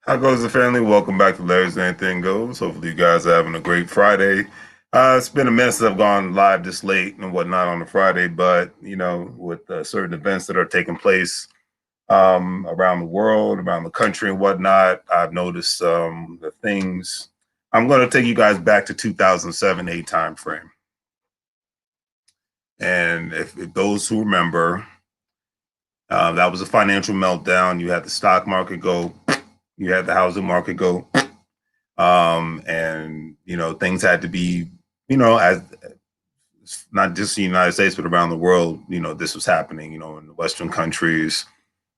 How goes the family? Welcome back to Larry's Anything Goes. Hopefully, you guys are having a great Friday. It's been a minute since I've gone live this late and whatnot on a Friday, but with certain events that are taking place around the world, around the country, and whatnot, I've noticed the things. I'm going to take you guys back to 2007-8 time frame, and if those who remember, that was a financial meltdown. You had the stock market go, you had the housing market go, and things had to be as not just the United States but around the world. This was happening. In the Western countries,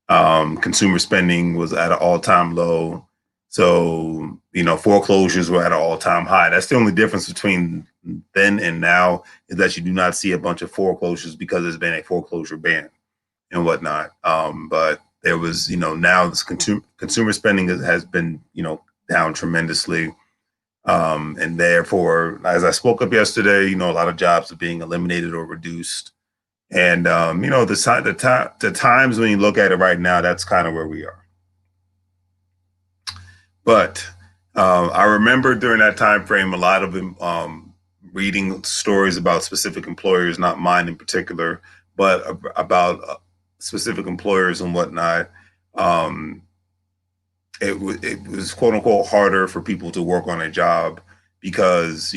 consumer spending was at an all-time low. So foreclosures were at an all-time high. That's the only difference between then and now, is that you do not see a bunch of foreclosures because there's been a foreclosure ban and whatnot. But there was, now this consumer spending has been, down tremendously. And therefore, as I spoke up yesterday, a lot of jobs are being eliminated or reduced. And, the times when you look at it right now, that's kind of where we are. But I remember during that time frame, a lot of reading stories about specific employers, not mine in particular, but about specific employers and whatnot. It was quote unquote harder for people to work on a job because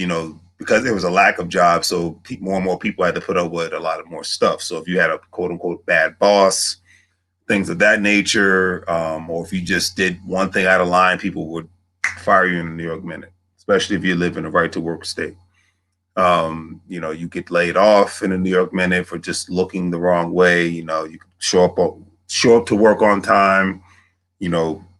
because there was a lack of jobs, so more and more people had to put up with a lot of more stuff. So if you had a quote unquote bad boss, things of that nature, or if you just did one thing out of line, people would fire you in a New York minute, especially if you live in a right to work state. You get laid off in a New York minute for just looking the wrong way. You could show up to work on time,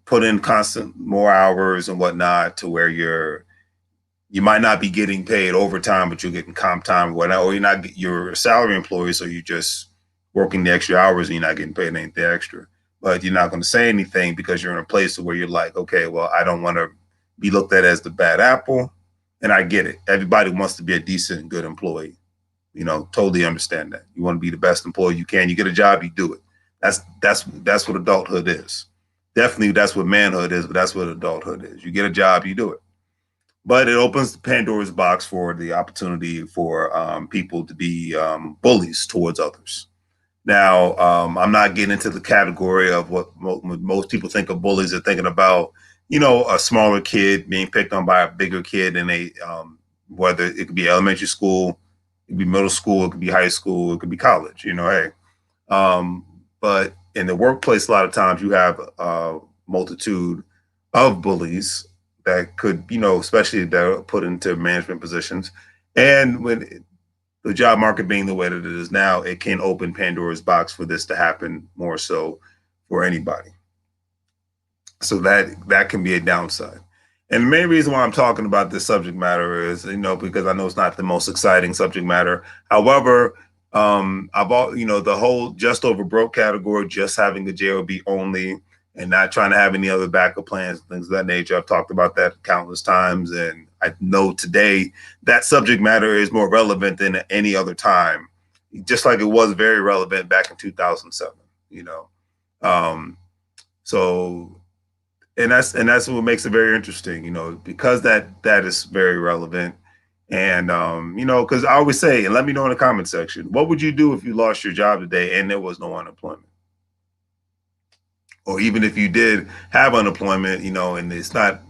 put in constant more hours and whatnot, to where you might not be getting paid overtime, but you're getting comp time or whatnot, or you're a salary employee, so you're just working the extra hours and you're not getting paid anything extra. But you're not going to say anything because you're in a place where you're like, okay, well, I don't want to be looked at as the bad apple. And I get it. Everybody wants to be a decent, good employee. Totally understand that. You want to be the best employee you can. You get a job, you do it. That's what adulthood is. Definitely, that's what manhood is, but that's what adulthood is. You get a job, you do it. But it opens the Pandora's box for the opportunity for people to be bullies towards others. Now, I'm not getting into the category of what most people think of bullies. They're thinking about, a smaller kid being picked on by a bigger kid in whether it could be elementary school, it could be middle school, it could be high school, it could be college, hey. But in the workplace, a lot of times you have a multitude of bullies that could, especially that are put into management positions. And when the job market being the way that it is now, it can open Pandora's box for this to happen more so for anybody. So that can be a downside. And the main reason why I'm talking about this subject matter is, because I know it's not the most exciting subject matter. However, I've all, the whole just over broke category, just having the job only and not trying to have any other backup plans, things of that nature. I've talked about that countless times. And I know today that subject matter is more relevant than any other time, just like it was very relevant back in 2007, So, and that's what makes it very interesting, because that is very relevant. And because I always say, and let me know in the comment section, what would you do if you lost your job today and there was no unemployment? Or even if you did have unemployment, and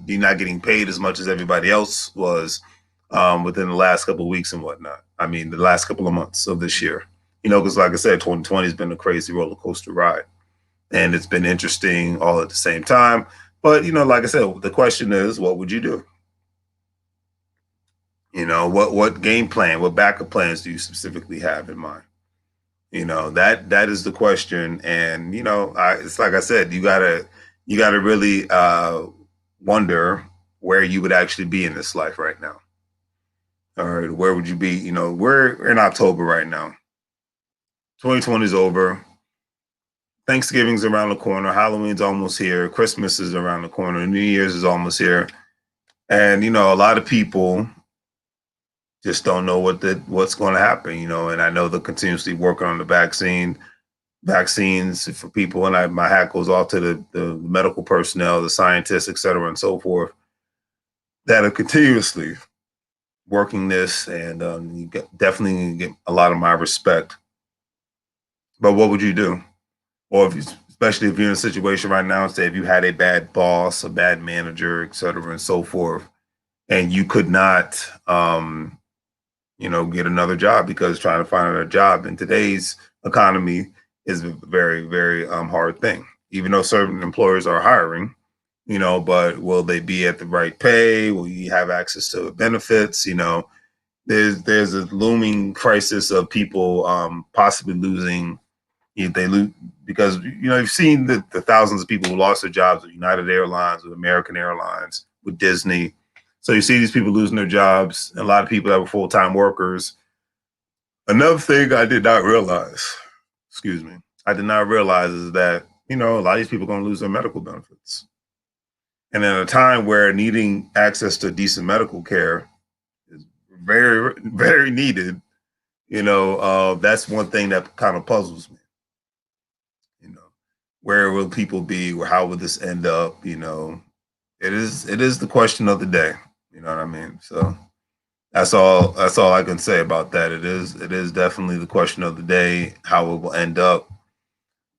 you're not getting paid as much as everybody else was within the last couple of weeks and whatnot. I mean, the last couple of months of this year, because like I said, 2020 has been a crazy roller coaster ride, and it's been interesting all at the same time. But like I said, the question is, what would you do? What game plan, what backup plans do you specifically have in mind? That is the question. And it's like I said, you gotta really wonder where you would actually be in this life right now. All right, where would you be? We're in October right now. 2020 is over. Thanksgiving's around the corner. Halloween's almost here. Christmas is around the corner. New Year's is almost here. And a lot of people just don't know what's going to happen, and I know they're continuously working on the vaccine. vaccines for people, and my hat goes off to the medical personnel, the scientists, et cetera, and so forth, that are continuously working this, and you definitely get a lot of my respect. But what would you do? Or if you, especially if you're in a situation right now, say if you had a bad boss, a bad manager, et cetera, and so forth, and you could not, get another job, because trying to find a job in today's economy is a very, very hard thing. Even though certain employers are hiring, but will they be at the right pay? Will you have access to benefits? There's a looming crisis of people possibly losing. If they lose, because you've seen the thousands of people who lost their jobs with United Airlines, with American Airlines, with Disney. So you see these people losing their jobs, and a lot of people that were full-time workers. Another thing I did not realize, excuse me, I did not realize is that a lot of these people are going to lose their medical benefits, and at a time where needing access to decent medical care is very, very needed. That's one thing that kind of puzzles me. Where will people be? Or how will this end up? It is the question of the day. You know what I mean? So that's all I can say about that. It is definitely the question of the day, how it will end up.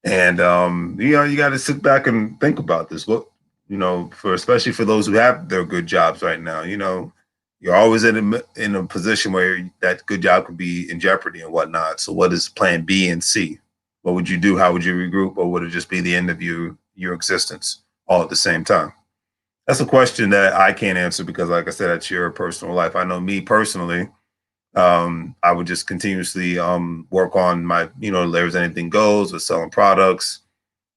And you got to sit back and think about this. What for, especially for those who have their good jobs right now. You're always in a position where that good job could be in jeopardy and whatnot. So what is plan B and C? What would you do? How would you regroup? Or would it just be the end of your existence all at the same time? That's a question that I can't answer, because, like I said, that's your personal life. I know me personally, I would just continuously work on my, Larry's Anything Goes, with selling products,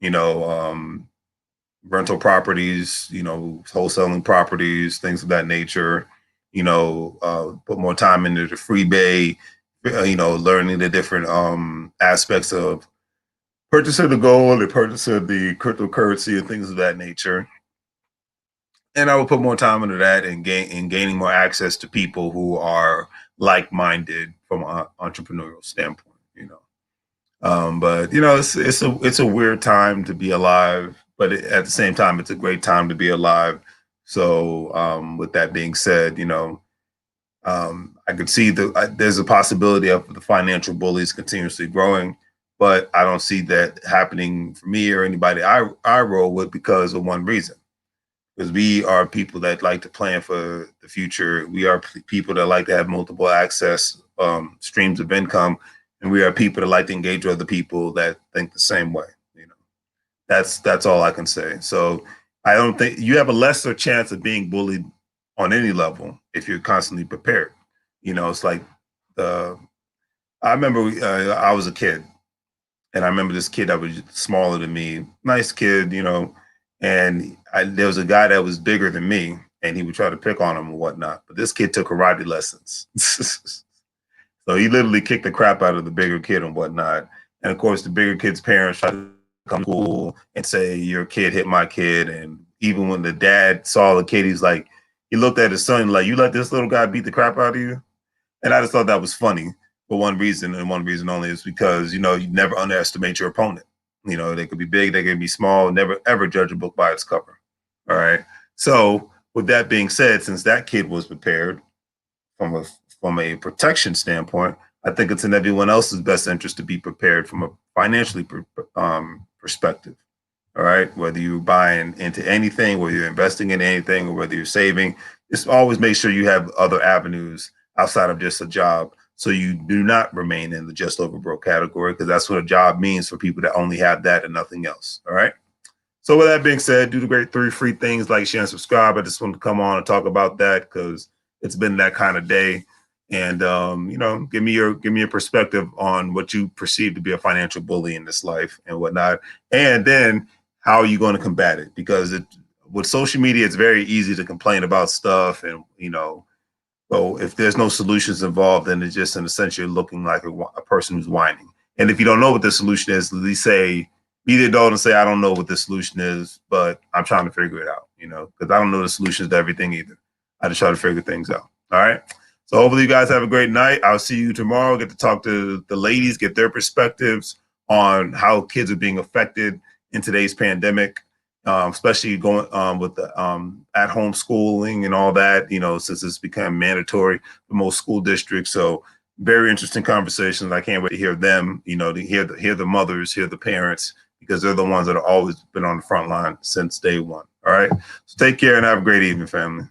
rental properties, wholesaling properties, things of that nature. Put more time into the free bay, learning the different aspects of purchase of the gold, the purchase of the cryptocurrency, and things of that nature. And I will put more time into that, and gaining more access to people who are like-minded from an entrepreneurial standpoint. But it's a weird time to be alive, but at the same time, it's a great time to be alive. So with that being said, I could see there's a possibility of the financial bullies continuously growing, but I don't see that happening for me or anybody I roll with, because of one reason. Because we are people that like to plan for the future. We are people that like to have multiple access streams of income, and we are people that like to engage with other people that think the same way. That's all I can say. So I don't think you have a lesser chance of being bullied on any level if you're constantly prepared. It's like I remember I was a kid, and I remember this kid that was smaller than me, nice kid, and there was a guy that was bigger than me, and he would try to pick on him and whatnot. But this kid took karate lessons. So he literally kicked the crap out of the bigger kid and whatnot. And of course, the bigger kid's parents tried to come to school and say, your kid hit my kid. And even when the dad saw the kid, he looked at his son like, you let this little guy beat the crap out of you? And I just thought that was funny for one reason, and one reason only, is because, you never underestimate your opponent. They could be big, they could be small. Never, ever judge a book by its cover. All right. So with that being said, since that kid was prepared from a protection standpoint, I think it's in everyone else's best interest to be prepared from a financially perspective. All right. Whether you're buying into anything, whether you're investing in anything, or whether you're saving, just always make sure you have other avenues outside of just a job, so you do not remain in the just over broke category, because that's what a job means for people that only have that and nothing else. All right. So with that being said, do the great 3 free things: like, share, and subscribe. I just wanted to come on and talk about that, because it's been that kind of day. And give me your perspective on what you perceive to be a financial bully in this life and whatnot. And then how are you going to combat it? Because with social media, it's very easy to complain about stuff, and so if there's no solutions involved, then it's just, in a sense, you're looking like a person who's whining. And if you don't know what the solution is, at least be the adult and say, I don't know what the solution is, but I'm trying to figure it out, because I don't know the solutions to everything either. I just try to figure things out. All right. So hopefully you guys have a great night. I'll see you tomorrow. Get to talk to the ladies, get their perspectives on how kids are being affected in today's pandemic, especially going with the at-home schooling and all that, since it's become mandatory for most school districts. So very interesting conversations. I can't wait to hear them, to hear the mothers, hear the parents, because they're the ones that have always been on the front line since day one. All right. So take care and have a great evening, family.